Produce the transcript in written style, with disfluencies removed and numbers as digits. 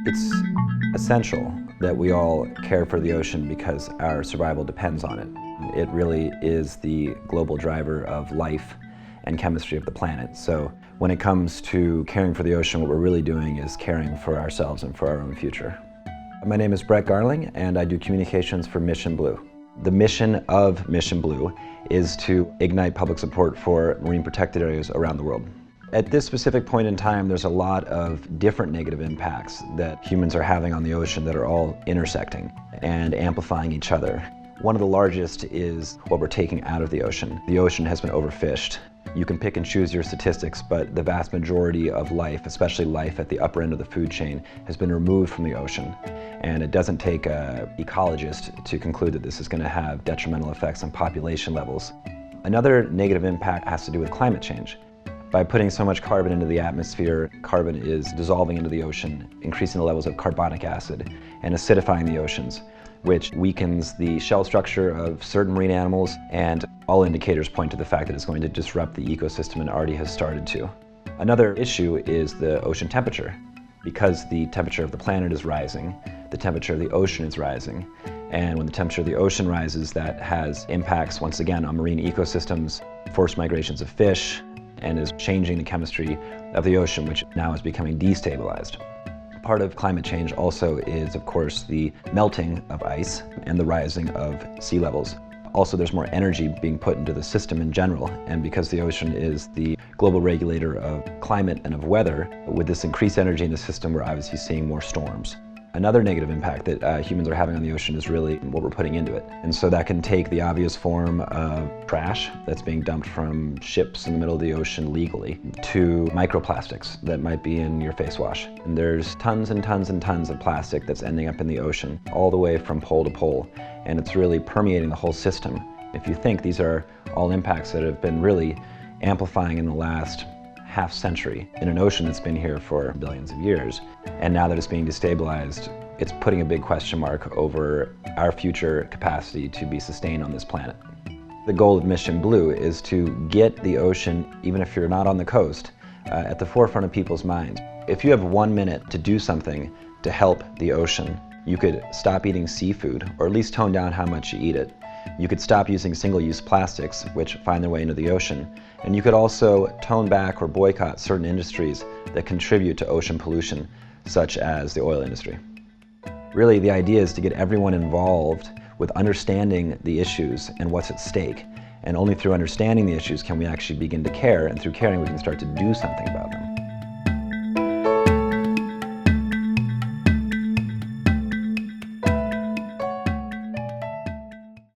It's essential that we all care for the ocean because our survival depends on it. It really is the global driver of life and chemistry of the planet. So when it comes to caring for the ocean, what we're really doing is caring for ourselves and for our own future. My name is Brett Garling, and I do communications for Mission Blue. The mission of Mission Blue is to ignite public support for marine protected areas around the world. At this specific point in time, there's a lot of different negative impacts that humans are having on the ocean that are all intersecting and amplifying each other. One of the largest is what we're taking out of the ocean. The ocean has been overfished. You can pick and choose your statistics, but the vast majority of life, especially life at the upper end of the food chain, has been removed from the ocean. And it doesn't take an ecologist to conclude that this is going to have detrimental effects on population levels. Another negative impact has to do with climate change. By putting so much carbon into the atmosphere, carbon is dissolving into the ocean, increasing the levels of carbonic acid and acidifying the oceans, which weakens the shell structure of certain marine animals, and all indicators point to the fact that it's going to disrupt the ecosystem and already has started to. Another issue is the ocean temperature. Because the temperature of the planet is rising, the temperature of the ocean is rising, and when the temperature of the ocean rises, that has impacts once again on marine ecosystems, forced migrations of fish, and is changing the chemistry of the ocean, which now is becoming destabilized. Part of climate change also is, of course, the melting of ice and the rising of sea levels. Also, there's more energy being put into the system in general, and because the ocean is the global regulator of climate and of weather, with this increased energy in the system, we're obviously seeing more storms. Another negative impact that humans are having on the ocean is really what we're putting into it. And so that can take the obvious form of trash that's being dumped from ships in the middle of the ocean legally, to microplastics that might be in your face wash. And there's tons and tons and tons of plastic that's ending up in the ocean, all the way from pole to pole. And it's really permeating the whole system. If you think, these are all impacts that have been really amplifying in the last half century in an ocean that's been here for billions of years. And now that it's being destabilized, it's putting a big question mark over our future capacity to be sustained on this planet. The goal of Mission Blue is to get the ocean, even if you're not on the coast, at the forefront of people's minds. If you have 1 minute to do something to help the ocean, you could stop eating seafood, or at least tone down how much you eat it. You could stop using single-use plastics, which find their way into the ocean. And you could also tone back or boycott certain industries that contribute to ocean pollution, such as the oil industry. Really, the idea is to get everyone involved with understanding the issues and what's at stake. And only through understanding the issues can we actually begin to care, and through caring we can start to do something about them.